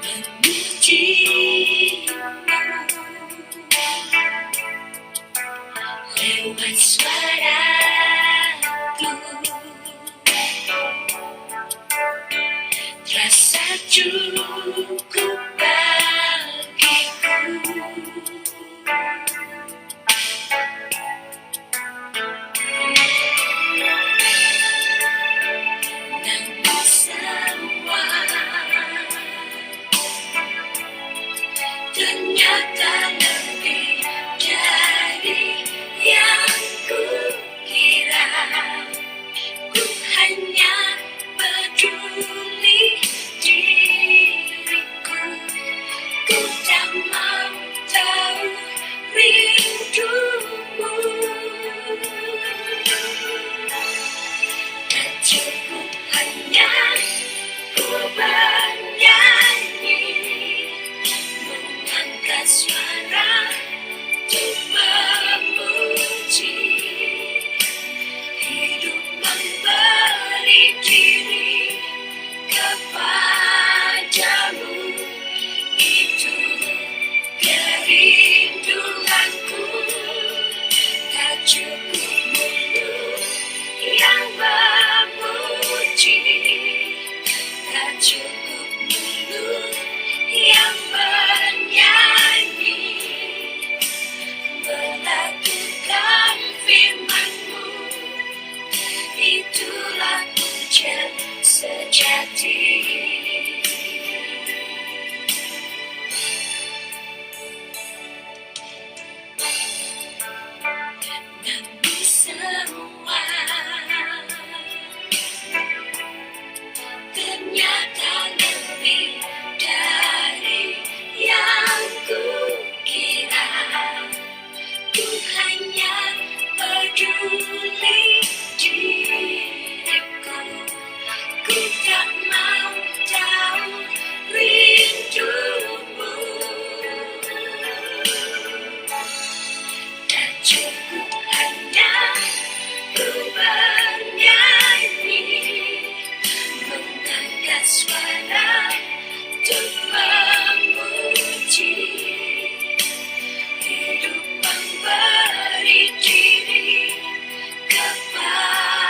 memujimu lewat suaraku, terasa cukup bagiku. Namun semua ternyata lebih dari yang kukira. Ku hanya peduli diriku, ku tak mau tahu rindumu. Tak cukup hanya ku bernyanyi, mengangkat suara untuk memuji. Hidup memberi diri kepadamu, itu kerinduanku. Tak cukup mulut yang memuji, tak cukup mulut yang bernyanyi, melakukan firman-Mu, itulah pujian sejati. Namun semua ternyata lebih dari yang kukira. Ku hanya peduli diriku, ku tak mau tahu rindumu. Tak cukup hanya ku bernyanyi, mengangkat suara untuk memuji. Hidup memberi diri kepadamu,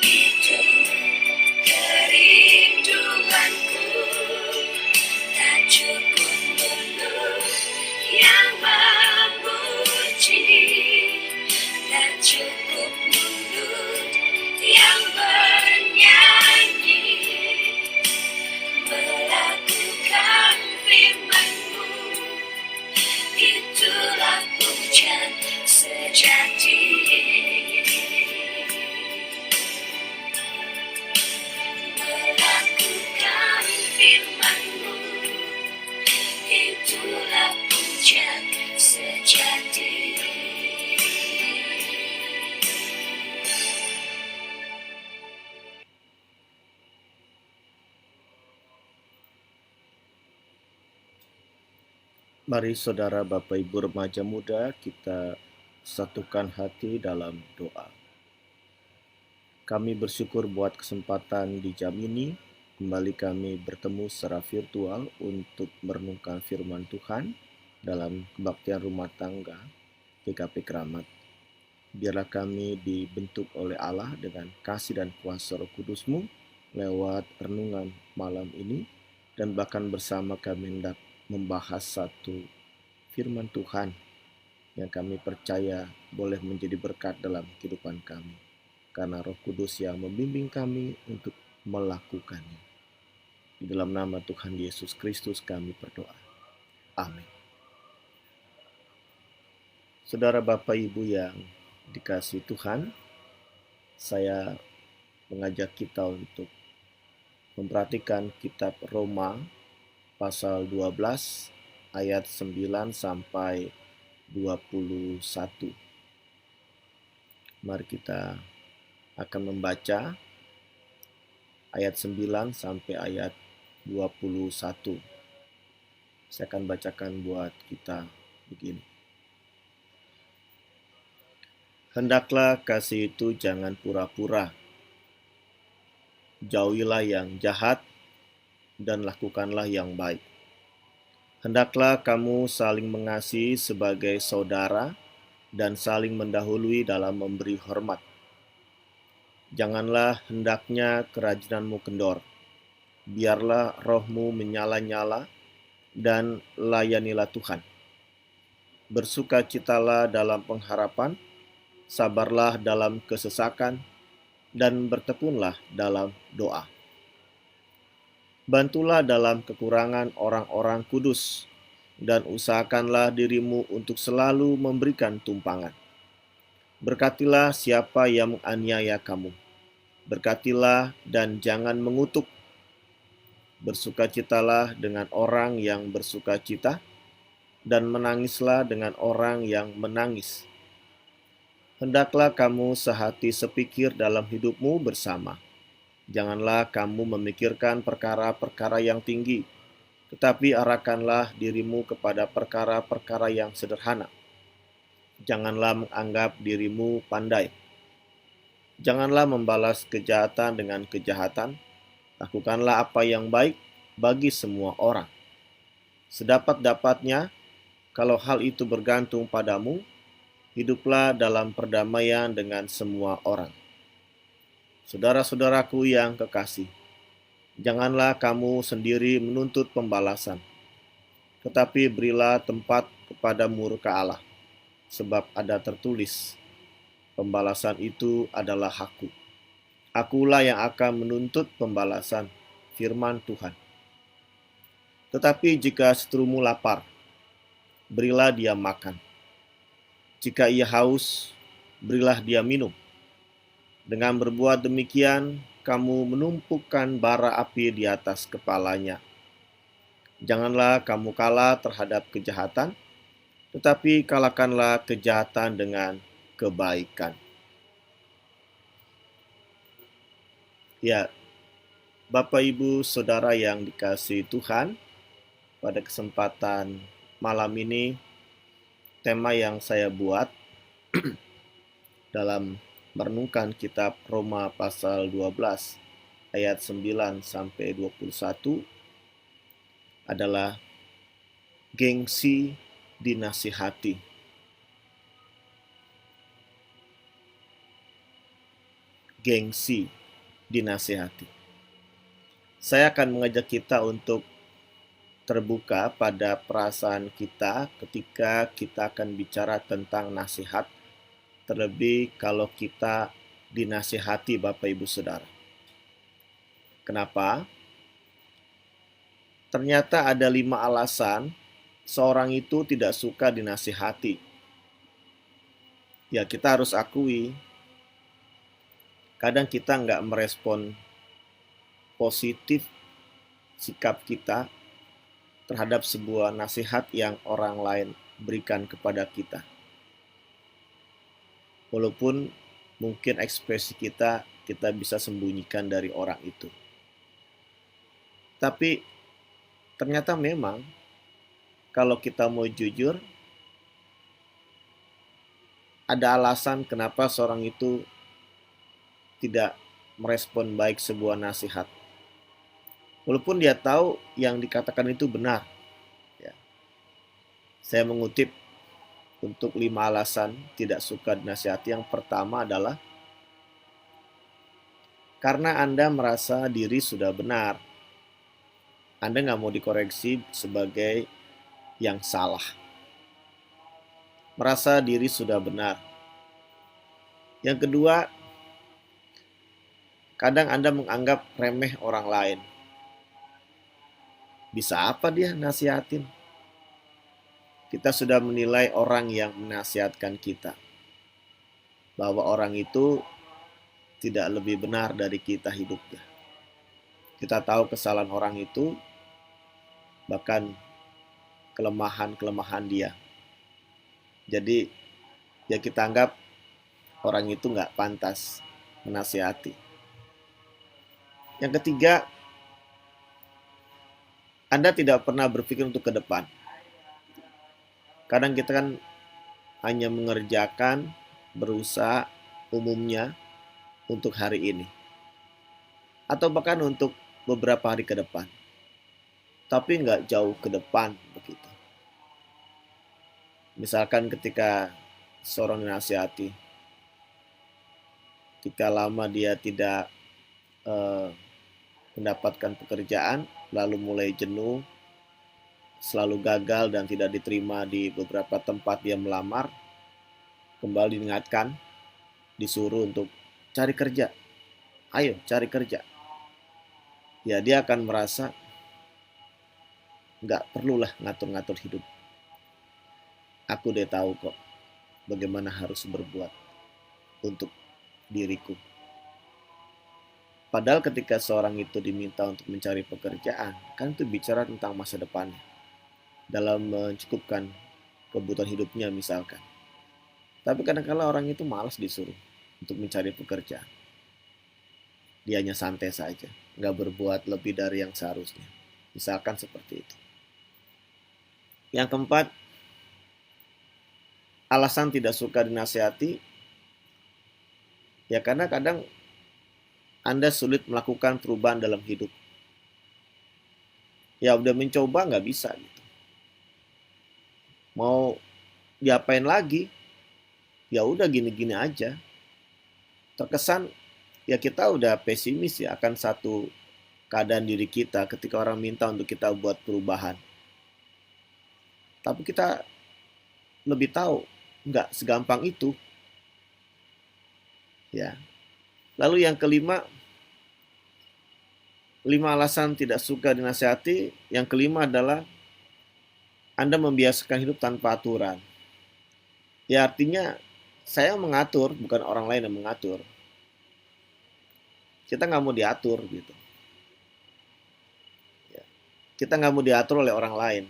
itu kerinduanku. Tak cukup mulut yang memuji, tak cukup mulut yang bernyanyi, melakukan firman-Mu, itulah pujian sejati. Melakukan firman-Mu, itulah pujian sejati. Mari saudara, Bapak Ibu, remaja muda, kita satukan hati dalam doa. Kami bersyukur buat kesempatan di jam ini. Kembali kami bertemu secara virtual untuk merenungkan firman Tuhan dalam kebaktian rumah tangga GKP Keramat. Biarlah kami dibentuk oleh Allah dengan kasih dan kuasa Roh Kudus-Mu lewat renungan malam ini, dan bahkan bersama kami hendak membahas satu firman Tuhan yang kami percaya boleh menjadi berkat dalam kehidupan kami, karena Roh Kudus yang membimbing kami untuk melakukannya. Di dalam nama Tuhan Yesus Kristus kami berdoa. Amin. Saudara, Bapak Ibu yang dikasihi Tuhan, saya mengajak kita untuk memperhatikan kitab Roma pasal 12 ayat 9 sampai 21. Mari kita akan membaca ayat 9 sampai ayat 21. Saya akan bacakan buat kita begini. Hendaklah kasih itu jangan pura-pura. Jauhilah yang jahat, dan lakukanlah yang baik. Hendaklah kamu saling mengasihi sebagai saudara dan saling mendahului dalam memberi hormat. Janganlah hendaknya kerajinanmu kendor. Biarlah rohmu menyala-nyala dan layanilah Tuhan. Bersukacitalah dalam pengharapan, sabarlah dalam kesesakan, dan bertekunlah dalam doa. Bantulah dalam kekurangan orang-orang kudus, dan usahakanlah dirimu untuk selalu memberikan tumpangan. Berkatilah siapa yang menganiaya kamu. Berkatilah dan jangan mengutuk. Bersukacitalah dengan orang yang bersukacita, dan menangislah dengan orang yang menangis. Hendaklah kamu sehati sepikir dalam hidupmu bersama. Janganlah kamu memikirkan perkara-perkara yang tinggi, tetapi arahkanlah dirimu kepada perkara-perkara yang sederhana. Janganlah menganggap dirimu pandai. Janganlah membalas kejahatan dengan kejahatan. Lakukanlah apa yang baik bagi semua orang. Sedapat-dapatnya, kalau hal itu bergantung padamu, hiduplah dalam perdamaian dengan semua orang. Saudara-saudaraku yang kekasih, janganlah kamu sendiri menuntut pembalasan, tetapi berilah tempat kepada murka Allah, sebab ada tertulis, pembalasan itu adalah hakku. Akulah yang akan menuntut pembalasan, firman Tuhan. Tetapi jika seterumu lapar, berilah dia makan. Jika ia haus, berilah dia minum. Dengan berbuat demikian, kamu menumpukan bara api di atas kepalanya. Janganlah kamu kalah terhadap kejahatan, tetapi kalahkanlah kejahatan dengan kebaikan. Ya, Bapak, Ibu, Saudara yang dikasihi Tuhan, pada kesempatan malam ini, tema yang saya buat dalam merenungkan kitab Roma pasal 12 ayat 9 sampai 21 adalah gengsi dinasihati. Gengsi dinasihati. Saya akan mengajak kita untuk terbuka pada perasaan kita ketika kita akan bicara tentang nasihat, terlebih kalau kita dinasihati Bapak Ibu Saudara. Kenapa? Ternyata ada 5 alasan seorang itu tidak suka dinasihati. Ya, kita harus akui, kadang kita nggak merespon positif sikap kita terhadap sebuah nasihat yang orang lain berikan kepada kita. Walaupun mungkin ekspresi kita bisa sembunyikan dari orang itu. Tapi ternyata memang kalau kita mau jujur, ada alasan kenapa seorang itu tidak merespon baik sebuah nasihat. Walaupun dia tahu yang dikatakan itu benar. Ya. Saya mengutip untuk 5 alasan tidak suka dinasihati. Yang pertama adalah karena Anda merasa diri sudah benar. Anda nggak mau dikoreksi sebagai yang salah. Merasa diri sudah benar. Yang kedua, kadang Anda menganggap remeh orang lain. Bisa apa dia nasihatin? Kita sudah menilai orang yang menasihatkan kita, bahwa orang itu tidak lebih benar dari kita hidupnya. Kita tahu kesalahan orang itu, bahkan kelemahan-kelemahan dia. Jadi, ya kita anggap orang itu nggak pantas menasihati. Yang ketiga, Anda tidak pernah berpikir untuk ke depan. Kadang kita kan hanya mengerjakan, berusaha umumnya untuk hari ini. Atau bahkan untuk beberapa hari ke depan. tapi nggak jauh ke depan begitu. Misalkan ketika seorang dinasihati, ketika lama dia tidak eh, mendapatkan pekerjaan, lalu mulai jenuh, selalu gagal dan tidak diterima di beberapa tempat dia melamar, kembali diingatkan, disuruh untuk cari kerja. Ayo cari kerja. Ya dia akan merasa nggak perlulah ngatur-ngatur hidup. Aku udah tahu kok bagaimana harus berbuat untuk diriku. Padahal ketika seorang itu diminta untuk mencari pekerjaan, kan itu bicara tentang masa depannya. Dalam mencukupkan kebutuhan hidupnya misalkan. Tapi kadang-kala orang itu malas disuruh untuk mencari pekerjaan. Dia hanya santai saja, nggak berbuat lebih dari yang seharusnya. Misalkan seperti itu. Yang keempat, alasan tidak suka dinasihati, ya karena kadang Anda sulit melakukan perubahan dalam hidup. Ya udah mencoba nggak bisa gitu. Mau diapain lagi? Ya udah gini-gini aja. Terkesan ya kita udah pesimis ya akan satu keadaan diri kita ketika orang minta untuk kita buat perubahan. Tapi kita lebih tahu nggak segampang itu. Ya. Lalu yang kelima, 5 alasan tidak suka dinasihati. Yang kelima adalah Anda membiasakan hidup tanpa aturan. Ya artinya saya mengatur, bukan orang lain yang mengatur. Kita nggak mau diatur gitu. Ya. Kita nggak mau diatur oleh orang lain.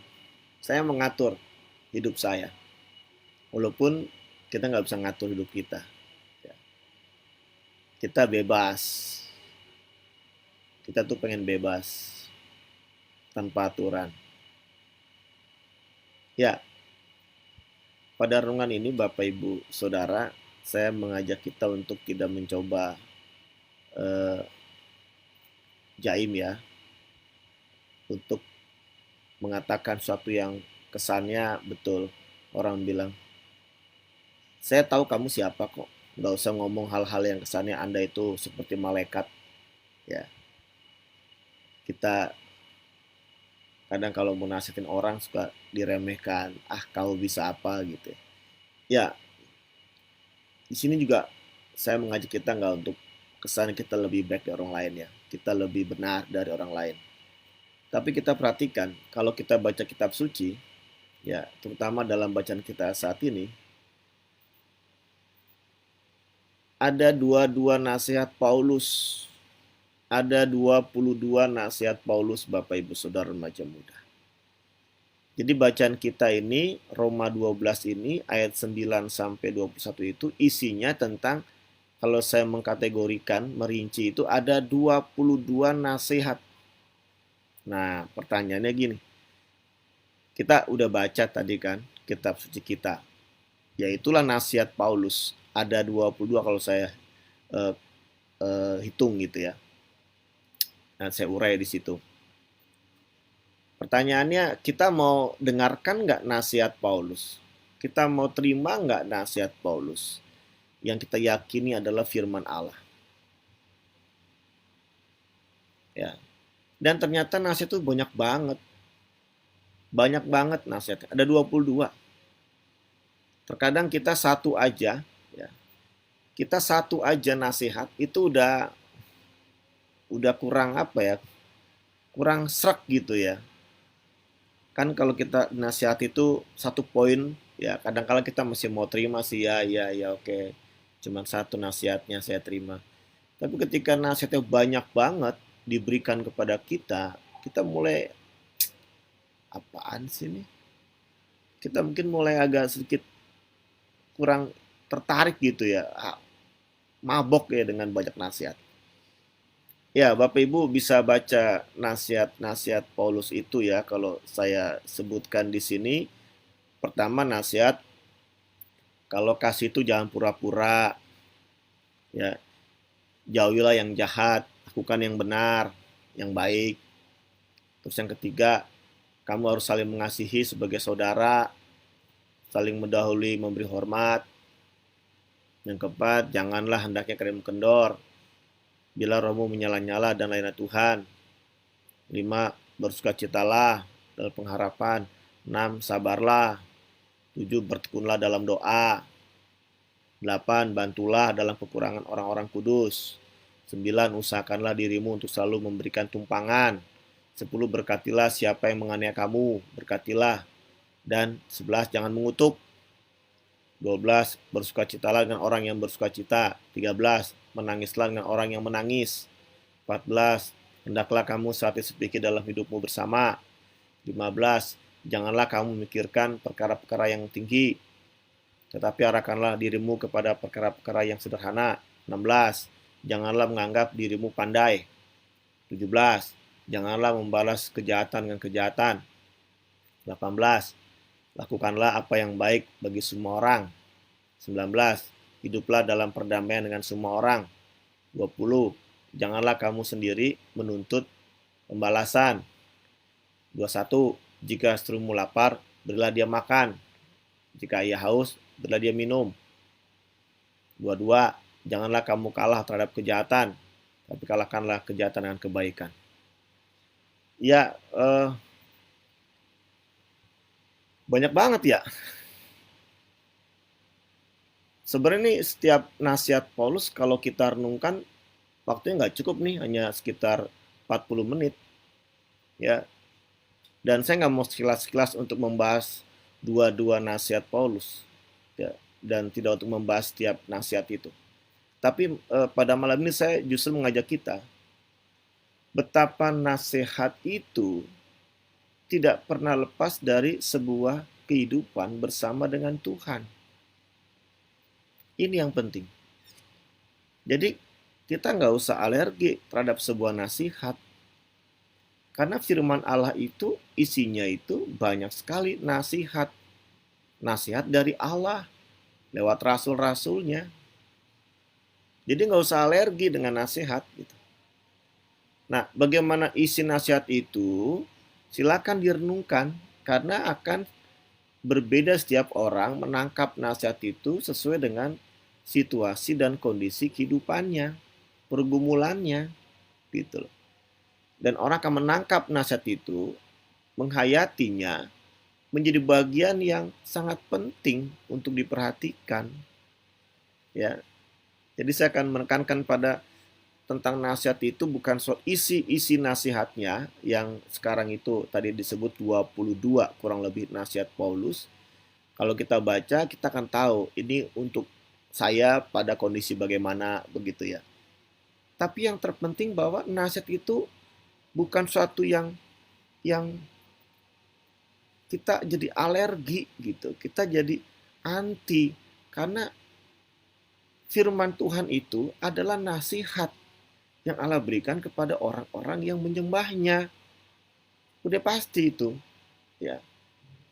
Saya mengatur hidup saya. Walaupun kita nggak bisa ngatur hidup kita. Ya. Kita bebas. Kita tuh pengen bebas. Tanpa aturan. Ya, pada renungan ini Bapak Ibu Saudara, saya mengajak kita untuk tidak mencoba jaim ya, untuk mengatakan sesuatu yang kesannya betul. Orang bilang, saya tahu kamu siapa kok, nggak usah ngomong hal-hal yang kesannya Anda itu seperti malaikat. Ya, kita kadang kalau mau nasihatin orang suka diremehkan, kamu bisa apa gitu. Ya, di sini juga saya mengajak kita nggak untuk kesan kita lebih baik dari orang lain ya, kita lebih benar dari orang lain. Tapi kita perhatikan kalau kita baca kitab suci, ya terutama dalam bacaan kita saat ini, ada 22 nasihat Paulus. Ada 22 nasihat Paulus Bapak Ibu Saudara remaja muda. Jadi bacaan kita ini Roma 12 ini ayat 9 sampai 21 itu isinya tentang, kalau saya mengkategorikan, merinci itu ada 22 nasihat. Nah, pertanyaannya gini. Kita udah baca tadi kan kitab suci kita. Yaitulah nasihat Paulus. Ada 22 kalau saya hitung gitu ya. Nah, saya urai di situ. Pertanyaannya, kita mau dengarkan nggak nasihat Paulus? Kita mau terima nggak nasihat Paulus? Yang kita yakini adalah firman Allah. Ya. Dan ternyata nasihat itu banyak banget. Banyak banget nasihatnya. Ada 22. Terkadang kita satu aja, ya. Kita satu aja nasihat itu udah kurang apa ya, kurang srek gitu ya. Kan kalau kita nasihat itu satu poin, ya kadang-kala kita masih mau terima sih, ya oke, cuman satu nasihatnya saya terima. Tapi ketika nasihatnya banyak banget diberikan kepada kita, kita mulai, apaan sih ini? Kita mungkin mulai agak sedikit kurang tertarik gitu ya, mabok ya dengan banyak nasihat. Ya, Bapak Ibu bisa baca nasihat-nasihat Paulus itu ya, kalau saya sebutkan di sini. Pertama, nasihat kalau kasih itu jangan pura-pura. Ya, jauhilah yang jahat, lakukan yang benar, yang baik. Terus yang ketiga, kamu harus saling mengasihi sebagai saudara, saling mendahului memberi hormat. Yang keempat, janganlah hendaknya kalian kendor bila rohmu menyala-nyala dan lainnya Tuhan. 5. Bersukacitalah dalam pengharapan. 6. Sabarlah. 7. Bertekunlah dalam doa. 8. Bantulah dalam kekurangan orang-orang kudus. 9. Usahakanlah dirimu untuk selalu memberikan tumpangan. 10. Berkatilah siapa yang menganiaya kamu, berkatilah. Dan 11. Jangan mengutuk. 12. Bersukacitalah dengan orang yang bersukacita. 13. Menangislah dengan orang yang menangis. 14. Hendaklah kamu sehati sepikir dalam hidupmu bersama. 15. Janganlah kamu memikirkan perkara-perkara yang tinggi, tetapi arahkanlah dirimu kepada perkara-perkara yang sederhana. 16. Janganlah menganggap dirimu pandai. 17. Janganlah membalas kejahatan dengan kejahatan. 18. Lakukanlah apa yang baik bagi semua orang. 19. Hiduplah dalam perdamaian dengan semua orang. 20. Janganlah kamu sendiri menuntut pembalasan. 21. Jika istrimu lapar, berilah dia makan. Jika ia haus, berilah dia minum. 22. Janganlah kamu kalah terhadap kejahatan, tapi kalahkanlah kejahatan dengan kebaikan. Ya, banyak banget ya. Sebenarnya nih setiap nasihat Paulus kalau kita renungkan waktunya nggak cukup nih, hanya sekitar 40 menit. Ya, dan saya nggak mau sekilas-sekilas untuk membahas dua-dua nasihat Paulus, ya, dan tidak untuk membahas setiap nasihat itu. Tapi pada malam ini saya justru mengajak kita betapa nasihat itu tidak pernah lepas dari sebuah kehidupan bersama dengan Tuhan. Ini yang penting. Jadi kita nggak usah alergi terhadap sebuah nasihat. Karena firman Allah itu isinya itu banyak sekali nasihat. Nasihat dari Allah lewat rasul-rasulnya. Jadi nggak usah alergi dengan nasihat gitu. Nah, bagaimana isi nasihat itu? Silakan direnungkan karena akan berbeda setiap orang menangkap nasihat itu sesuai dengan situasi dan kondisi kehidupannya, pergumulannya, gitu loh. Dan orang akan menangkap nasihat itu, menghayatinya, menjadi bagian yang sangat penting untuk diperhatikan. Ya, jadi saya akan menekankan pada tentang nasihat itu bukan soal isi nasihatnya yang sekarang itu tadi disebut 22 kurang lebih nasihat Paulus. Kalau kita baca kita akan tahu ini untuk saya pada kondisi bagaimana begitu ya. Tapi yang terpenting bahwa nasihat itu bukan suatu yang kita jadi alergi gitu. Kita jadi anti karena firman Tuhan itu adalah nasihat yang Allah berikan kepada orang-orang yang menyembahnya. Udah pasti itu. Ya.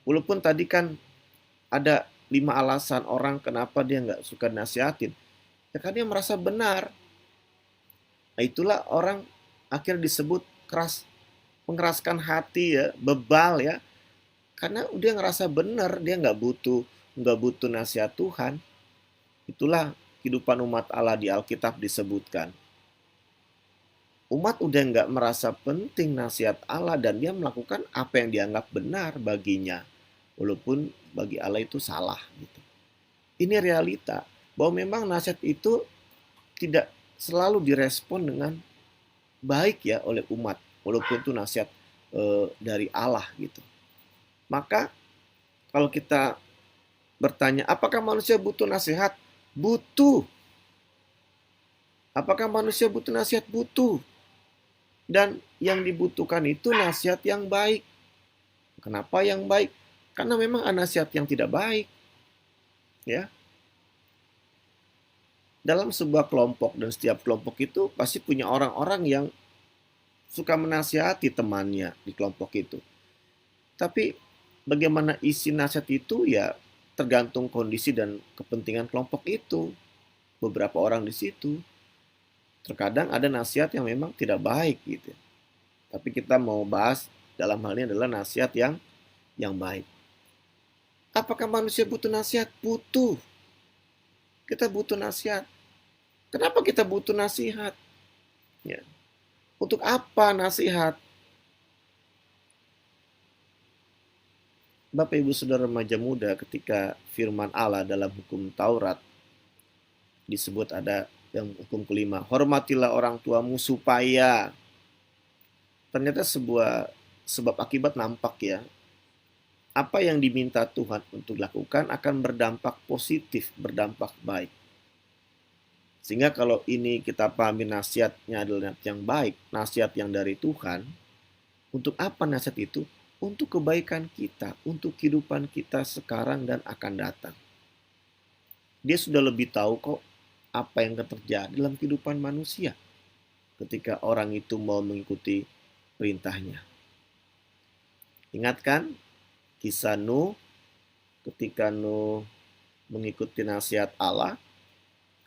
Walaupun tadi kan ada 5 alasan orang kenapa dia nggak suka nasihatin. Ya kan dia merasa benar. Nah, itulah orang akhirnya disebut keras, mengeraskan hati ya, bebal ya. Karena dia ngerasa benar, dia nggak butuh nasihat Tuhan. Itulah kehidupan umat Allah di Alkitab disebutkan. Umat udah nggak merasa penting nasihat Allah dan dia melakukan apa yang dianggap benar baginya. Walaupun bagi Allah itu salah. Gitu. Ini realita bahwa memang nasihat itu tidak selalu direspon dengan baik ya oleh umat. Walaupun itu nasihat dari Allah gitu. Maka kalau kita bertanya apakah manusia butuh nasihat? Butuh. Apakah manusia butuh nasihat? Butuh. Dan yang dibutuhkan itu nasihat yang baik. Kenapa yang baik? Karena memang ada nasihat yang tidak baik. Ya. Dalam sebuah kelompok dan setiap kelompok itu pasti punya orang-orang yang suka menasihati temannya di kelompok itu. Tapi bagaimana isi nasihat itu ya tergantung kondisi dan kepentingan kelompok itu. Beberapa orang di situ. Terkadang ada nasihat yang memang tidak baik gitu. Tapi kita mau bahas Dalam hal ini adalah nasihat yang baik. Apakah manusia butuh nasihat? Butuh. Kita butuh nasihat. Kenapa kita butuh nasihat? Ya. Untuk apa nasihat? Bapak Ibu Saudara remaja muda, ketika firman Allah dalam hukum Taurat disebut ada yang hukum kelima, hormatilah orang tuamu supaya, ternyata sebuah sebab akibat nampak ya. Apa yang diminta Tuhan untuk dilakukan akan berdampak positif, berdampak baik. Sehingga kalau ini kita pahami nasihatnya adalah nasihat yang baik, nasihat yang dari Tuhan, untuk apa nasihat itu? Untuk kebaikan kita, untuk kehidupan kita sekarang dan akan datang. Dia sudah lebih tahu kok apa yang akan terjadi dalam kehidupan manusia ketika orang itu mau mengikuti perintahnya. Ingatkan kisah Nuh, ketika Nuh mengikuti nasihat Allah.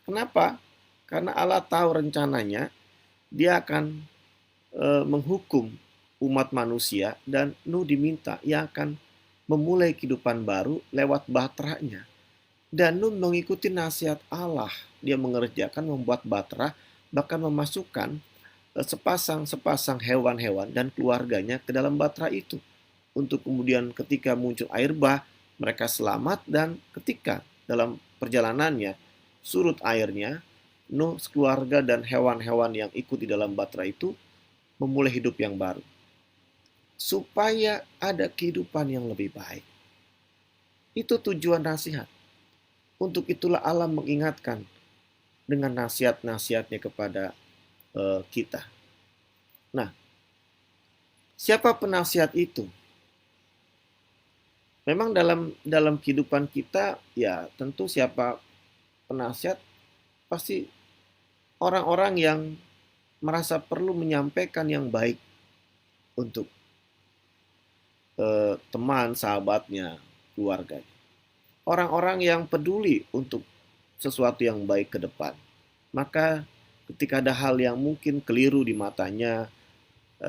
Kenapa? Karena Allah tahu rencananya dia akan menghukum umat manusia, dan Nuh diminta yang akan memulai kehidupan baru lewat bateranya. Dan Nuh mengikuti nasihat Allah. Dia mengerjakan membuat bahtera, bahkan memasukkan sepasang hewan-hewan dan keluarganya ke dalam bahtera itu. Untuk kemudian ketika muncul air bah, mereka selamat, dan ketika dalam perjalanannya surut airnya, Nuh, keluarga dan hewan-hewan yang ikut di dalam bahtera itu memulai hidup yang baru. Supaya ada kehidupan yang lebih baik. Itu tujuan nasihat. Untuk itulah Allah mengingatkan dengan nasihat-nasihatnya kepada kita. Nah, siapa penasihat itu? Memang dalam kehidupan kita, ya tentu siapa penasihat pasti orang-orang yang merasa perlu menyampaikan yang baik untuk teman, sahabatnya, keluarganya. Orang-orang yang peduli untuk sesuatu yang baik ke depan. Maka ketika ada hal yang mungkin keliru di matanya,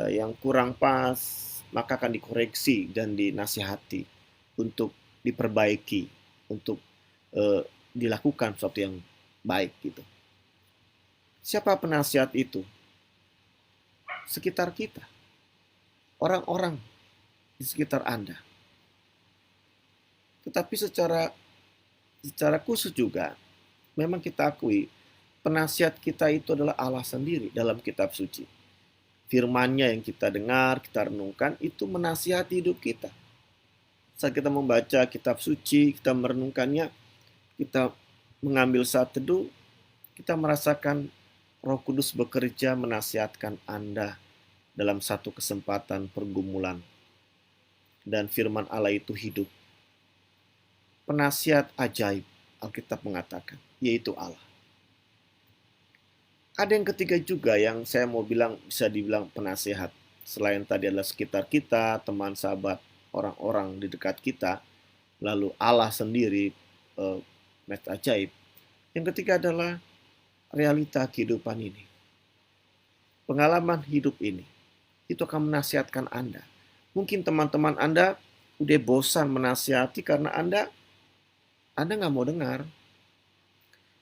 yang kurang pas, maka akan dikoreksi dan dinasihati untuk diperbaiki, untuk dilakukan sesuatu yang baik gitu. Siapa penasihat itu? Sekitar kita. Orang-orang di sekitar Anda. Tetapi secara khusus juga, memang kita akui penasihat kita itu adalah Allah sendiri dalam kitab suci. Firman-Nya yang kita dengar, kita renungkan, itu menasihati hidup kita. Saat kita membaca kitab suci, kita merenungkannya, kita mengambil saat teduh, kita merasakan Roh Kudus bekerja menasihatkan Anda dalam satu kesempatan pergumulan. Dan firman Allah itu hidup. Penasihat ajaib, Alkitab mengatakan, yaitu Allah. Ada yang ketiga juga yang saya mau bilang, bisa dibilang penasihat. Selain tadi adalah sekitar kita, teman, sahabat, orang-orang di dekat kita, lalu Allah sendiri, penasihat ajaib. Yang ketiga adalah realita kehidupan ini. Pengalaman hidup ini, itu akan menasihatkan Anda. Mungkin teman-teman Anda udah bosan menasihati karena Anda nggak mau dengar.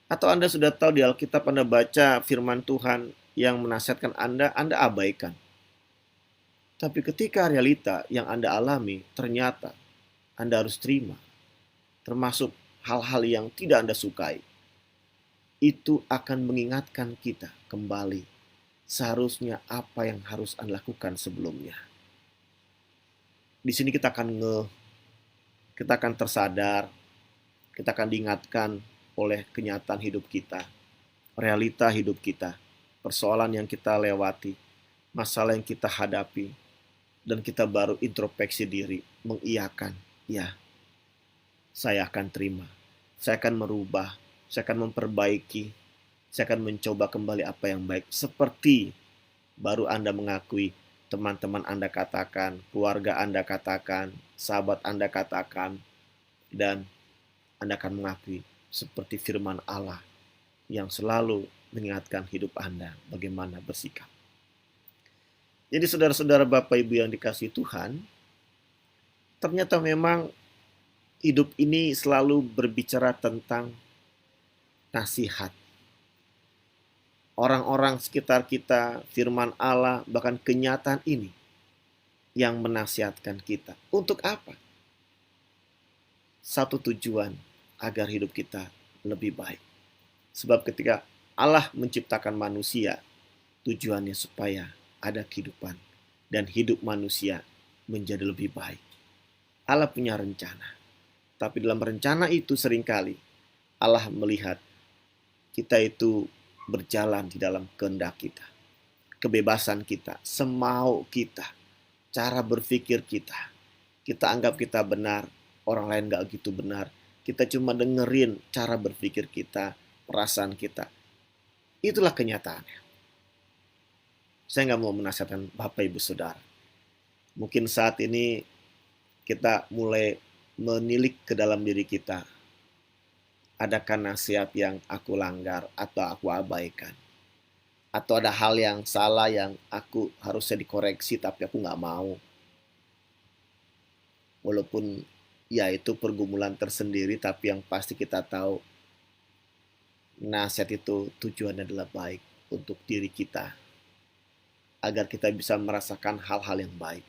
Atau Anda sudah tahu di Alkitab, Anda baca firman Tuhan yang menasihatkan Anda abaikan. Tapi ketika realita yang Anda alami, ternyata Anda harus terima. Termasuk hal-hal yang tidak Anda sukai. Itu akan mengingatkan kita kembali. Seharusnya apa yang harus Anda lakukan sebelumnya. Di sini kita akan tersadar, kita akan diingatkan oleh kenyataan hidup kita, realita hidup kita, persoalan yang kita lewati, masalah yang kita hadapi, dan kita baru introspeksi diri, mengiyakan, ya, saya akan terima, saya akan merubah, saya akan memperbaiki, saya akan mencoba kembali apa yang baik, seperti baru Anda mengakui, teman-teman Anda katakan, keluarga Anda katakan, sahabat Anda katakan, dan Anda akan mengakui seperti firman Allah yang selalu mengingatkan hidup Anda bagaimana bersikap. Jadi saudara-saudara Bapak Ibu yang dikasihi Tuhan, ternyata memang hidup ini selalu berbicara tentang nasihat. Orang-orang sekitar kita, firman Allah, bahkan kenyataan ini yang menasihatkan kita. Untuk apa? Satu tujuan, agar hidup kita lebih baik. Sebab ketika Allah menciptakan manusia, tujuannya supaya ada kehidupan dan hidup manusia menjadi lebih baik. Allah punya rencana. Tapi dalam rencana itu seringkali Allah melihat kita itu berjalan di dalam kehendak kita. Kebebasan kita, semau kita, cara berpikir kita. Kita anggap kita benar, orang lain gak gitu benar. Kita cuma dengerin cara berpikir kita, perasaan kita. Itulah kenyataannya. Saya gak mau menasihatkan Bapak Ibu Saudara. Mungkin saat ini kita mulai menilik ke dalam diri kita. Adakah nasihat yang aku langgar atau aku abaikan? Atau ada hal yang salah yang aku harusnya dikoreksi tapi aku gak mau. Walaupun ya itu pergumulan tersendiri, tapi yang pasti kita tahu nasihat itu tujuannya adalah baik untuk diri kita. Agar kita bisa merasakan hal-hal yang baik.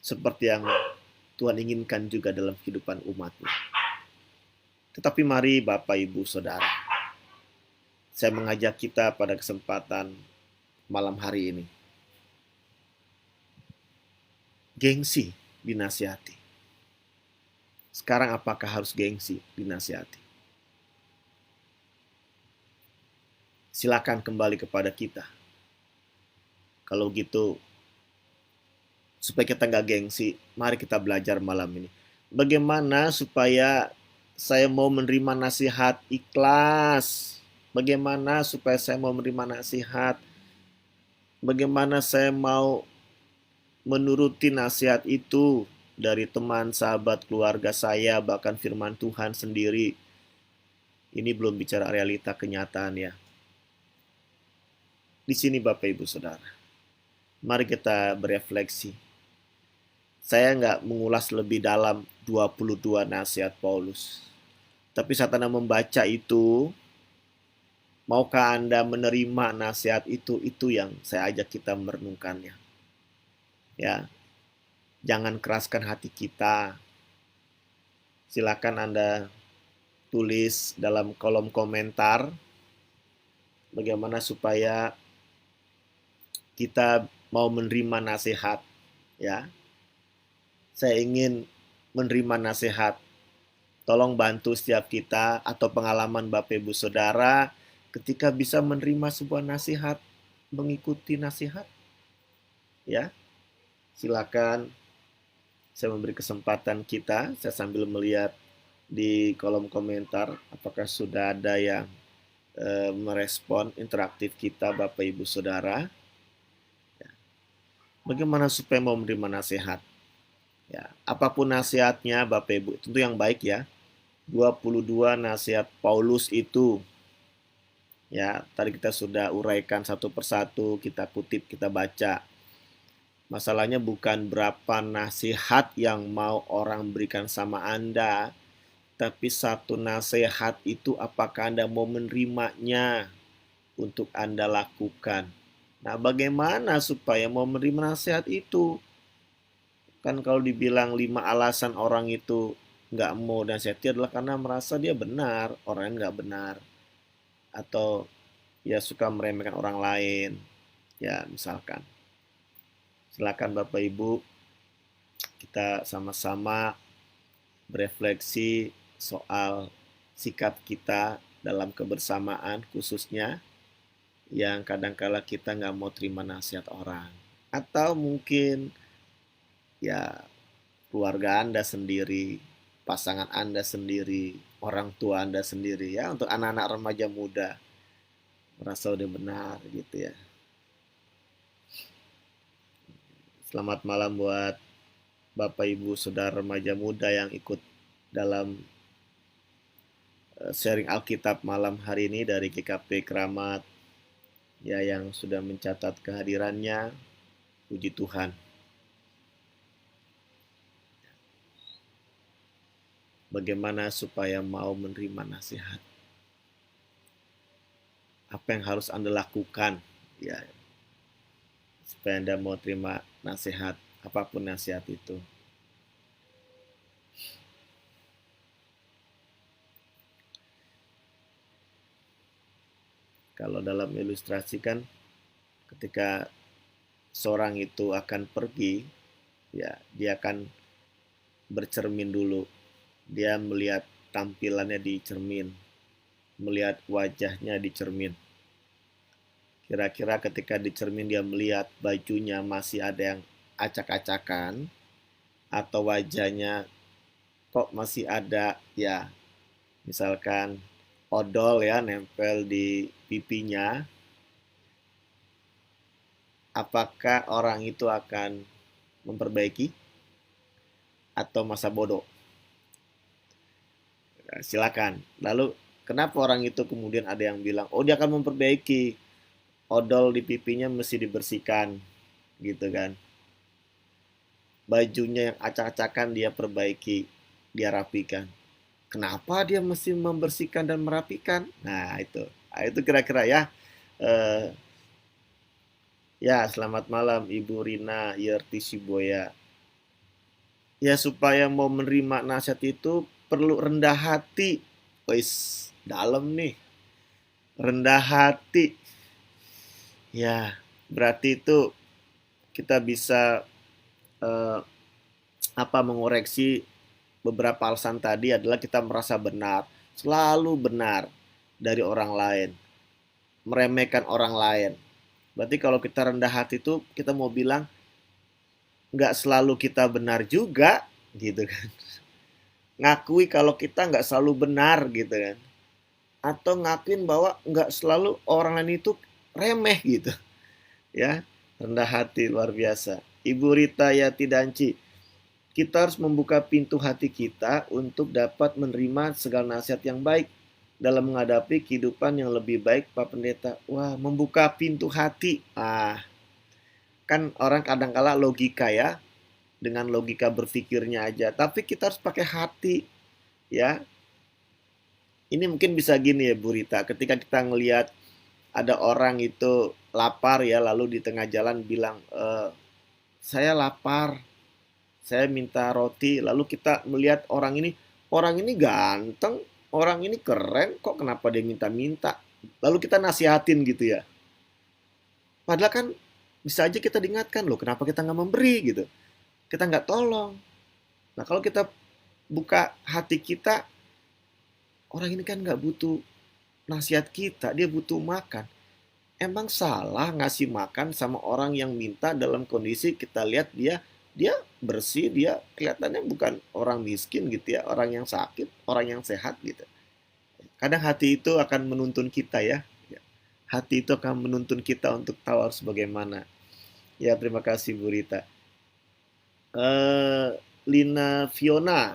Seperti yang Tuhan inginkan juga dalam kehidupan umat-Nya. Tetapi mari Bapak Ibu Saudara, saya mengajak kita pada kesempatan malam hari ini. Gengsi dinasihati. Sekarang apakah harus gengsi dinasihati? Silakan kembali kepada kita. Kalau gitu, supaya kita nggak gengsi, mari kita belajar malam ini. Bagaimana supaya saya mau menerima nasihat ikhlas? Bagaimana supaya saya mau menerima nasihat? Bagaimana saya mau menuruti nasihat itu dari teman, sahabat, keluarga saya, bahkan firman Tuhan sendiri? Ini belum bicara realita kenyataan ya. Di sini Bapak Ibu Saudara, mari kita berefleksi. Saya nggak mengulas lebih dalam 22 nasihat Paulus. Tapi saat Anda membaca itu, maukah Anda menerima nasihat itu? Itu yang saya ajak kita merenungkannya. Ya, jangan keraskan hati kita. Silakan Anda tulis dalam kolom komentar bagaimana supaya kita mau menerima nasihat. Ya, saya ingin menerima nasihat. Tolong bantu setiap kita atau pengalaman Bapak Ibu Saudara ketika bisa menerima sebuah nasihat, mengikuti nasihat. Ya, silakan saya memberi kesempatan kita. Saya sambil melihat di kolom komentar apakah sudah ada yang merespon interaktif kita Bapak Ibu Saudara. Ya. Bagaimana supaya mau menerima nasihat? Ya, apapun nasihatnya Bapak Ibu, tentu yang baik ya. 22 nasihat Paulus itu. Ya, tadi kita sudah uraikan satu persatu, kita kutip, kita baca. Masalahnya bukan berapa nasihat yang mau orang berikan sama Anda, tapi satu nasihat itu apakah Anda mau menerimanya untuk Anda lakukan. Nah, bagaimana supaya mau menerima nasihat itu? Kan kalau dibilang 5 alasan orang itu nggak mau nasihati adalah karena merasa dia benar, orang lain nggak benar. Atau ya suka meremehkan orang lain. Ya, misalkan. Silakan Bapak Ibu, kita sama-sama berefleksi soal sikap kita dalam kebersamaan khususnya yang kadangkala kita nggak mau terima nasihat orang. Atau mungkin ya keluarga Anda sendiri, pasangan Anda sendiri, orang tua Anda sendiri ya, untuk anak-anak remaja muda merasa udah benar gitu ya. Selamat malam buat Bapak Ibu Saudara remaja muda yang ikut dalam sharing Alkitab malam hari ini dari GKP Keramat ya, yang sudah mencatat kehadirannya. Puji Tuhan. Bagaimana supaya mau menerima nasihat? Apa yang harus Anda lakukan? Ya, supaya Anda mau terima nasihat, apapun nasihat itu. Kalau dalam ilustrasi kan, ketika seorang itu akan pergi, ya dia akan bercermin dulu. Dia melihat tampilannya di cermin, melihat wajahnya di cermin. Kira-kira ketika di cermin dia melihat bajunya masih ada yang acak-acakan, atau wajahnya kok masih ada ya misalkan odol ya nempel di pipinya, apakah orang itu akan memperbaiki atau masa bodoh? Nah, silakan. Lalu kenapa orang itu kemudian ada yang bilang, oh dia akan memperbaiki, odol di pipinya mesti dibersihkan, gitu kan? Bajunya yang acak-acakan dia perbaiki, dia rapikan. Kenapa dia mesti membersihkan dan merapikan? Nah itu kira-kira ya. Eh, ya selamat malam Ibu Rina Yerti Siboya. Ya supaya mau menerima nasihat itu perlu rendah hati. Wis, dalam nih. Rendah hati. Ya, berarti itu kita bisa eh, mengoreksi beberapa alasan tadi adalah kita merasa benar, selalu benar dari orang lain, meremehkan orang lain. Berarti kalau kita rendah hati itu kita mau bilang nggak selalu kita benar juga, gitu kan? Ngakui kalau kita nggak selalu benar, gitu kan? Atau ngakuin bahwa nggak selalu orang lain itu remeh, gitu, ya. Rendah hati luar biasa. Ibu Rita Yati Danci, kita harus membuka pintu hati kita untuk dapat menerima segala nasihat yang baik dalam menghadapi kehidupan yang lebih baik, Pak Pendeta. Wah, membuka pintu hati. Kan orang kadang-kala logika ya, dengan logika berpikirnya aja. Tapi kita harus pakai hati, ya. Ini mungkin bisa gini ya, Bu Rita. Ketika kita ngelihat ada orang itu lapar ya, lalu di tengah jalan bilang, saya lapar, saya minta roti. Lalu kita melihat orang ini ganteng, orang ini keren, kok kenapa dia minta-minta? Lalu kita nasihatin gitu ya. Padahal kan bisa aja kita diingatkan loh, kenapa kita nggak memberi gitu. Kita nggak tolong. Nah kalau kita buka hati kita, orang ini kan nggak butuh nasihat kita, dia butuh makan. Emang salah ngasih makan sama orang yang minta dalam kondisi kita lihat dia bersih, dia kelihatannya bukan orang miskin gitu ya, orang yang sakit, orang yang sehat gitu. Kadang hati itu akan menuntun kita ya. Hati itu akan menuntun kita untuk tahu harus bagaimana. Ya terima kasih Bu Rita. Lina Fiona,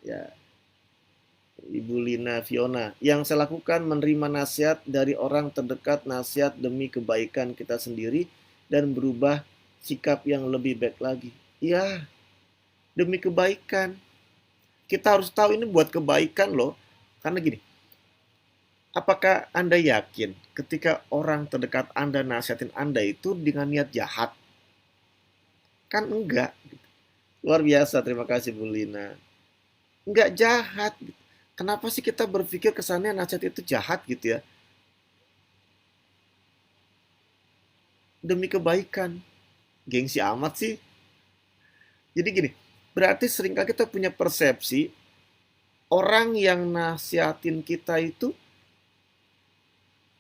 ya Ibu Lina Fiona, yang saya lakukan menerima nasihat dari orang terdekat, nasihat demi kebaikan kita sendiri dan berubah sikap yang lebih baik lagi. Ya, demi kebaikan. Kita harus tahu ini buat kebaikan loh. Karena gini, apakah Anda yakin ketika orang terdekat Anda nasihatin Anda itu dengan niat jahat? Kan enggak. Luar biasa, terima kasih Bu Lina. Enggak jahat. Kenapa sih kita berpikir kesannya nasihat itu jahat gitu ya? Demi kebaikan. Gengsi amat sih. Jadi gini, berarti seringkali kita punya persepsi orang yang nasihatin kita itu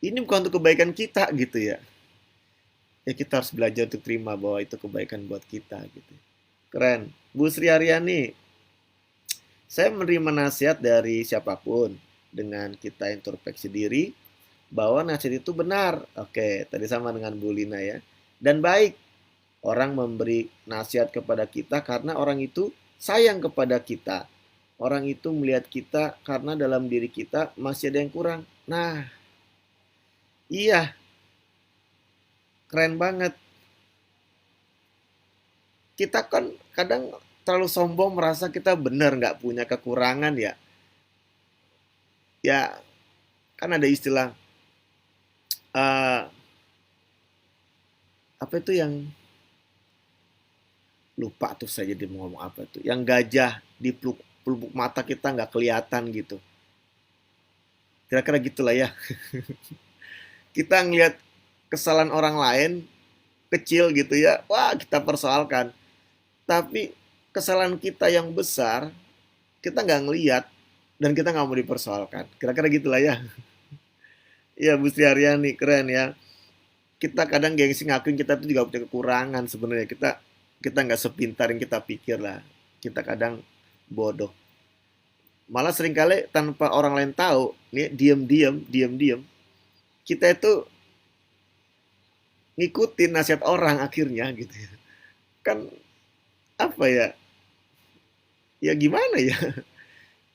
ini bukan untuk kebaikan kita gitu ya. Ya kita harus belajar untuk terima bahwa itu kebaikan buat kita gitu. Keren. Bu Sri Aryani, saya menerima nasihat dari siapapun dengan kita introspeksi diri bahwa nasihat itu benar. Oke, tadi sama dengan Bu Lina ya. Dan baik. Orang memberi nasihat kepada kita karena orang itu sayang kepada kita. Orang itu melihat kita karena dalam diri kita masih ada yang kurang. Nah, iya, keren banget. kita kan kadang terlalu sombong merasa kita benar nggak punya kekurangan ya. Ya kan ada istilah eh, apa itu yang lupa tuh saya jadi mau ngomong apa tuh. Yang gajah di pelupuk mata kita nggak kelihatan gitu. Kira-kira gitulah ya. Kita ngelihat kesalahan orang lain kecil gitu ya, wah kita persoalkan. Tapi kesalahan kita yang besar kita nggak ngelihat dan kita nggak mau dipersoalkan. Kira-kira gitulah ya. Iya Bu Sri Haryani keren ya. Kita kadang gengsi ngakuin kita tuh juga punya kekurangan sebenarnya. Kita nggak sepintar yang kita pikir lah. Kita kadang bodoh. Malah seringkali tanpa orang lain tahu, nih diam-diam, kita itu ngikutin nasihat orang akhirnya gitu ya. Kan apa ya? Ya gimana ya?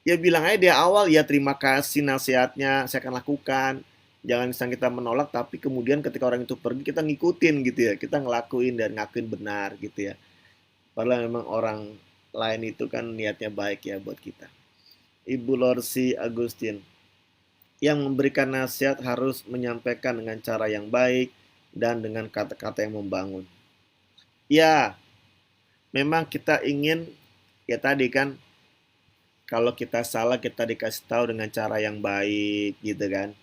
Ya bilang aja di awal ya terima kasih nasihatnya saya akan lakukan. Jangan sang kita menolak tapi kemudian ketika orang itu pergi kita ngikutin gitu ya. Kita ngelakuin dan ngakuin benar gitu ya. Padahal memang orang lain itu kan niatnya baik ya buat kita. Ibu Lorsi Agustin yang memberikan nasihat harus menyampaikan dengan cara yang baik dan dengan kata-kata yang membangun. Ya, memang kita ingin ya tadi kan kalau kita salah kita dikasih tahu dengan cara yang baik gitu kan,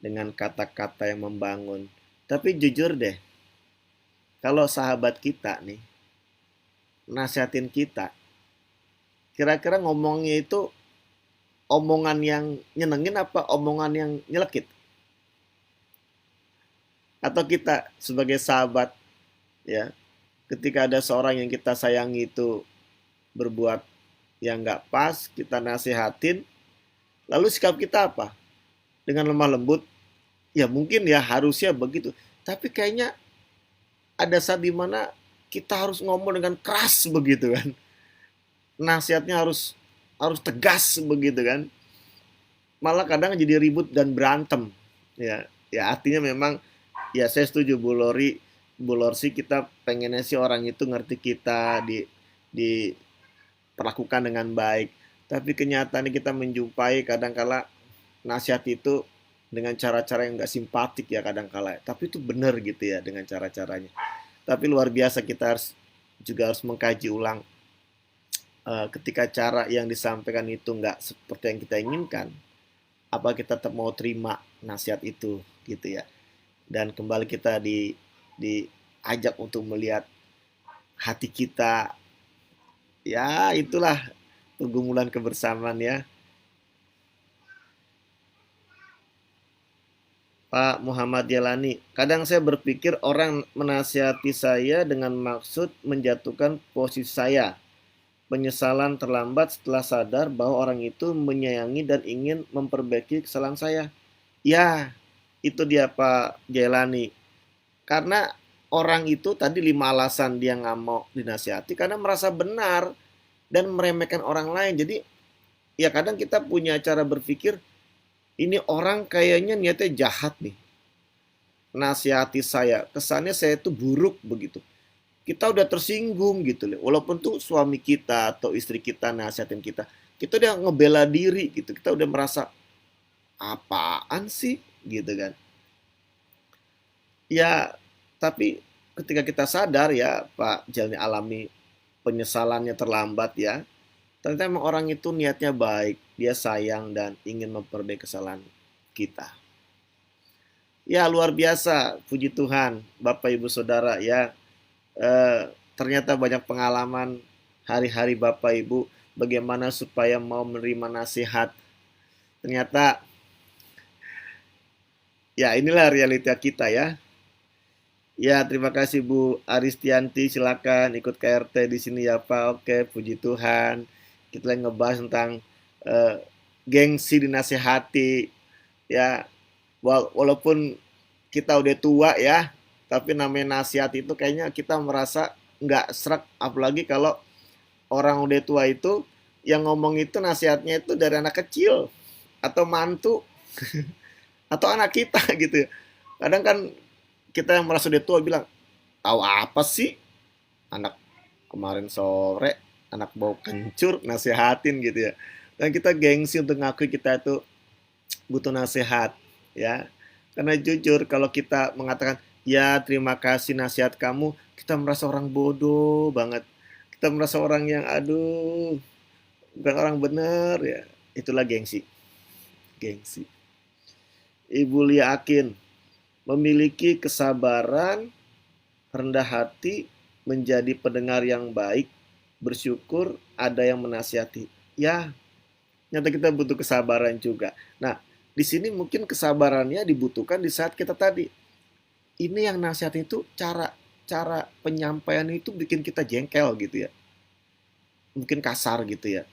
dengan kata-kata yang membangun. Tapi jujur deh, kalau sahabat kita nih nasihatin kita, kira-kira ngomongnya itu omongan yang nyenengin apa omongan yang nyelekit? Atau kita sebagai sahabat ya, ketika ada seorang yang kita sayangi itu berbuat yang nggak pas, kita nasihatin, lalu sikap kita apa? Dengan lemah lembut, ya mungkin ya harusnya begitu. Tapi kayaknya ada saat dimana kita harus ngomong dengan keras begitu kan. Nasihatnya harus harus tegas begitu kan. Malah kadang jadi ribut dan berantem. Ya, ya artinya memang ya saya setuju Bu Lorsi kita pengennya sih orang itu ngerti kita diperlakukan dengan baik. Tapi kenyataannya kita menjumpai kadangkala nasihat itu dengan cara-cara yang nggak simpatik ya kadangkala. Tapi itu benar gitu ya dengan cara-caranya. Tapi luar biasa kita juga harus mengkaji ulang ketika cara yang disampaikan itu nggak seperti yang kita inginkan. Apa kita tetap mau terima nasihat itu gitu ya. Dan kembali kita diajak untuk melihat hati kita. Ya itulah pergumulan kebersamaan ya. Pak Muhammad Yalani, kadang saya berpikir orang menasihati saya dengan maksud menjatuhkan posisi saya. Penyesalan terlambat setelah sadar bahwa orang itu menyayangi dan ingin memperbaiki kesalahan saya. Ya, itu dia Pak Jelani. Karena orang itu tadi 5 alasan dia nggak mau dinasihati karena merasa benar dan meremehkan orang lain. Jadi ya kadang kita punya cara berpikir ini orang kayaknya niatnya jahat nih. Nasihati saya, kesannya saya itu buruk begitu. Kita udah tersinggung gitu loh. Walaupun tuh suami kita atau istri kita nasihatin kita udah ngebela diri gitu. Kita udah merasa apaan sih gitu kan. Ya, tapi ketika kita sadar ya Pak Jalni alami penyesalannya terlambat ya. Ternyata emang orang itu niatnya baik, dia sayang dan ingin memperbaiki kesalahan kita. Ya luar biasa, puji Tuhan, Bapak Ibu Saudara ya. Ternyata banyak pengalaman hari-hari Bapak Ibu bagaimana supaya mau menerima nasihat. Ternyata ya inilah realita kita ya. Ya terima kasih Bu Aristianti, silakan ikut KRT di sini ya Pak. Oke, puji Tuhan. Kita lagi ngebahas tentang uh, gengsi dinasehati ya walaupun kita udah tua ya tapi namanya nasihat itu kayaknya kita merasa nggak serak apalagi kalau orang udah tua itu yang ngomong itu nasihatnya itu dari anak kecil atau mantu atau anak kita gitu kadang kan kita yang merasa udah tua bilang tahu apa sih anak kemarin sore anak bau kencur nasihatin gitu ya. Dan kita gengsi untuk ngakui kita itu butuh nasihat ya. Karena jujur kalau kita mengatakan ya terima kasih nasihat kamu, kita merasa orang bodoh banget. Kita merasa orang yang aduh bukan orang bener ya. Itulah gengsi. Gengsi. Ibu Lia Akin memiliki kesabaran, rendah hati, menjadi pendengar yang baik, bersyukur, ada yang menasihati. Ya, nyata kita butuh kesabaran juga. Nah, di sini mungkin kesabarannya dibutuhkan di saat kita tadi. Ini yang nasihat itu cara cara penyampaian itu bikin kita jengkel gitu ya. Mungkin kasar gitu ya.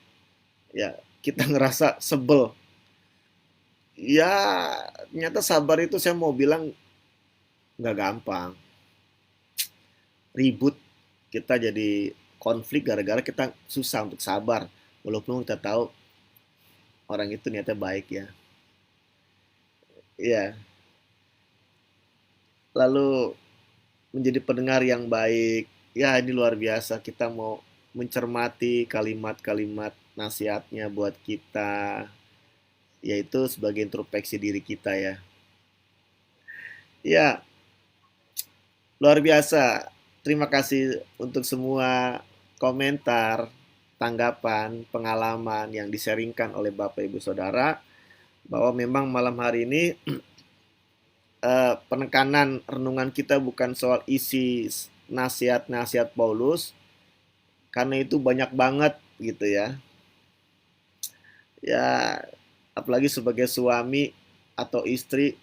Ya, kita ngerasa sebel. Ya, ternyata sabar itu saya mau bilang nggak gampang. Ribut, kita jadi konflik gara-gara kita susah untuk sabar. Walaupun kita tahu orang itu niatnya baik ya. Iya, lalu menjadi pendengar yang baik. Ya, ini luar biasa. Kita mau mencermati kalimat-kalimat nasihatnya buat kita, yaitu sebagai introspeksi diri kita ya. Ya, luar biasa. Terima kasih untuk semua komentar, tanggapan, pengalaman yang disaringkan oleh Bapak Ibu Saudara, bahwa memang malam hari ini penekanan renungan kita bukan soal isi nasihat-nasihat Paulus, karena itu banyak banget gitu ya. Ya, apalagi sebagai suami atau istri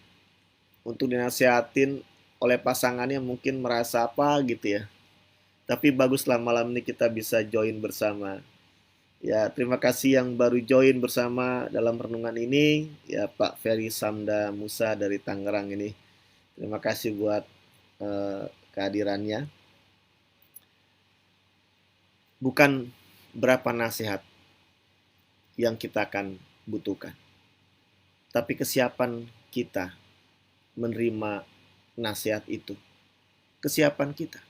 untuk dinasihatin oleh pasangannya mungkin merasa apa gitu ya. Tapi baguslah malam ini kita bisa join bersama. Ya, terima kasih yang baru join bersama dalam renungan ini. Ya, Pak Ferry Samda Musa dari Tangerang ini. Terima kasih buat kehadirannya. Bukan berapa nasihat yang kita akan butuhkan, tapi kesiapan kita menerima nasihat itu. Kesiapan kita.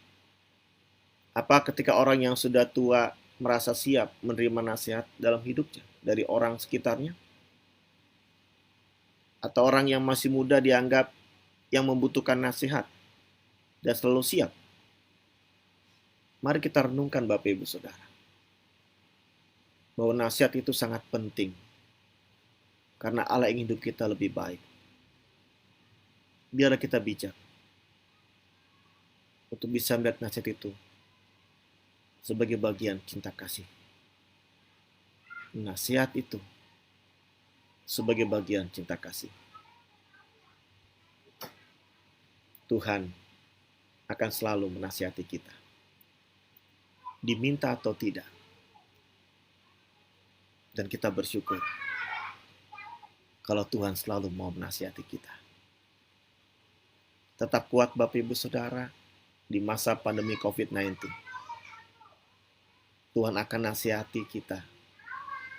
Apa ketika orang yang sudah tua merasa siap menerima nasihat dalam hidupnya dari orang sekitarnya? Atau orang yang masih muda dianggap yang membutuhkan nasihat dan selalu siap? Mari kita renungkan Bapak Ibu Saudara, bahwa nasihat itu sangat penting karena Allah ingin hidup kita lebih baik. Biarlah kita bijak untuk bisa melihat nasihat itu sebagai bagian cinta kasih. Nasihat itu sebagai bagian cinta kasih. Tuhan akan selalu menasihati kita. Diminta atau tidak. Dan kita bersyukur kalau Tuhan selalu mau menasihati kita. Tetap kuat Bapak Ibu Saudara di masa pandemi COVID-19. Tuhan akan nasihati kita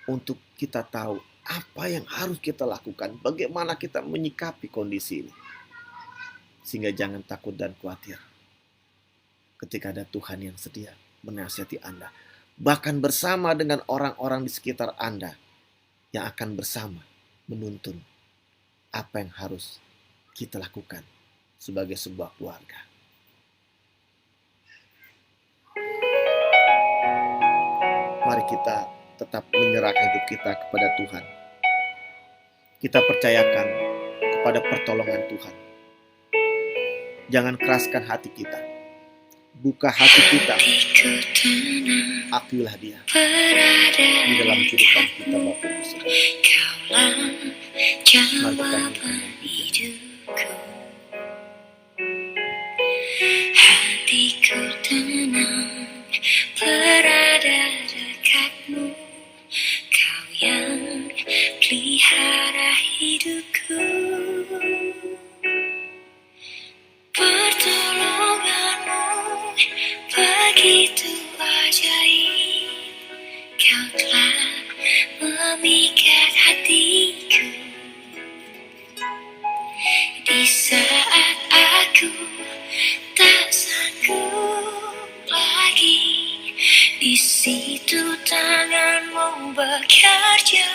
untuk kita tahu apa yang harus kita lakukan, bagaimana kita menyikapi kondisi ini. Sehingga jangan takut dan khawatir ketika ada Tuhan yang sedia menasihati Anda. Bahkan bersama dengan orang-orang di sekitar Anda yang akan bersama menuntun apa yang harus kita lakukan sebagai sebuah keluarga. Mari kita tetap menyerahkan hidup kita kepada Tuhan. Kita percayakan kepada pertolongan Tuhan. Jangan keraskan hati kita. Buka hati kita. Akuilah Dia di dalam kehidupan kita Bapak Ibu Saudara. Mari kita menyanyikan hidupku. Hatiku tenang berada dekatmu. Kau yang pelihara hidupku. Pertolonganmu begitu ajaib. Kau telah memikat hatiku. Di saat aku tak sanggup lagi bekerja.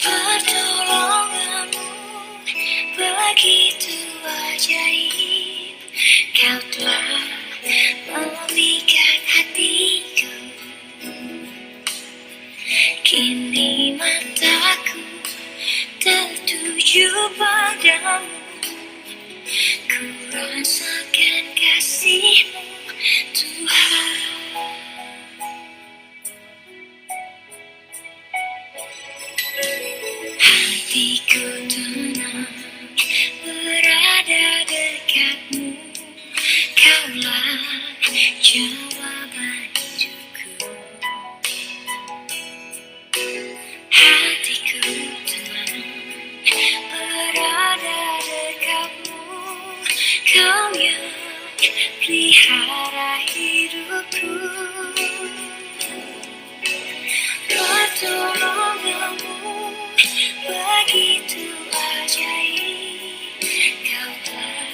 Pertolonganmu begitu ajaib, kau telah memikat hatiku. Kini mataku tertuju padamu, ku rasakan kasih-Mu, Tuhan. Hatiku tenang berada dekat-Mu, Kaulah jawaban hidupku. Hatiku tenang berada dekat-Mu, Kau yang pelihara hidupku. Pertolonganmu begitu ajaib, Kau telah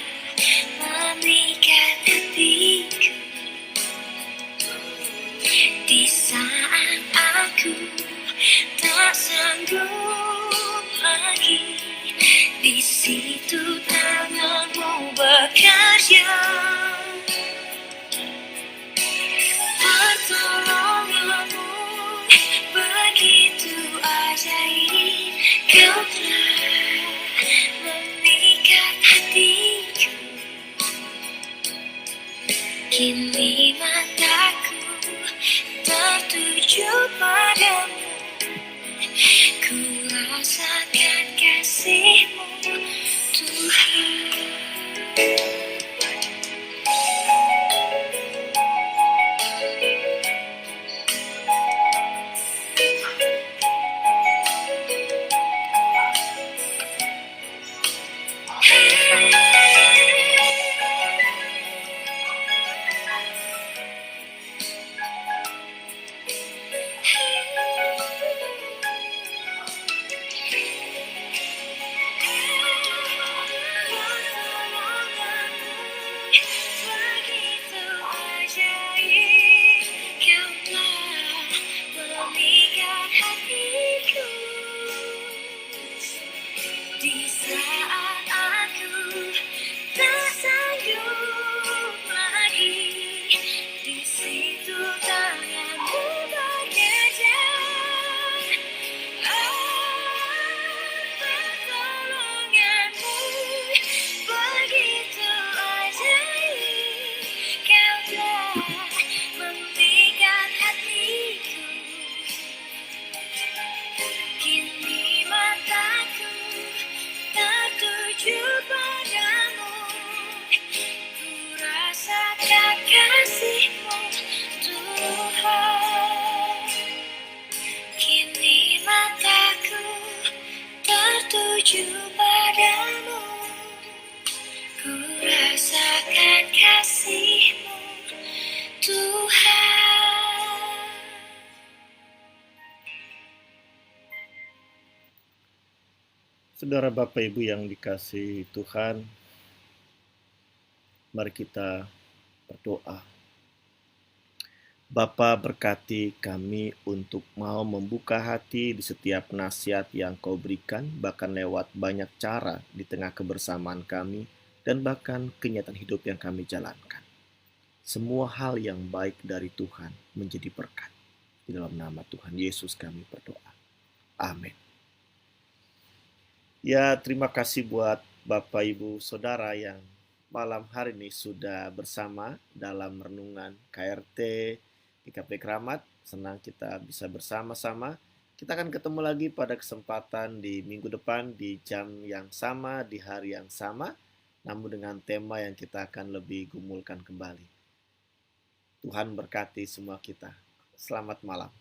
memikat hatiku. Di saat aku tak sanggup lagi, di situ tangan-Mu bekerja. Pertolonganmu begitu ajaib, Kau telah memikat hatiku. Kini mataku tertuju padamu, ku rasakan kasih-Mu, Tuhan. Begitu ajaib, Kau telah memikat hatiku. Di saat aku tak sanggup lagi, di situ tangan-Mu bekerja. Pertolonganmu begitu ajaib, Kau telah memikat hatiku. Kini mataku tertuju padamu, ku rasakan kasih-Mu, Tuhan. Kini mataku tertuju padamu, ku rasakan kasih-Mu, Tuhan. Saudara Bapak Ibu yang dikasihi Tuhan, mari kita berdoa. Bapa, berkati kami untuk mau membuka hati di setiap nasihat yang Kau berikan, bahkan lewat banyak cara di tengah kebersamaan kami, dan bahkan kenyataan hidup yang kami jalankan. Semua hal yang baik dari Tuhan menjadi berkat. Di dalam nama Tuhan Yesus kami berdoa. Amin. Ya, terima kasih buat Bapak, Ibu, Saudara yang malam hari ini sudah bersama dalam renungan KRT GKP Keramat. Senang kita bisa bersama-sama. Kita akan ketemu lagi pada kesempatan di minggu depan di jam yang sama, di hari yang sama, namun dengan tema yang kita akan lebih gumulkan kembali. Tuhan berkati semua kita. Selamat malam.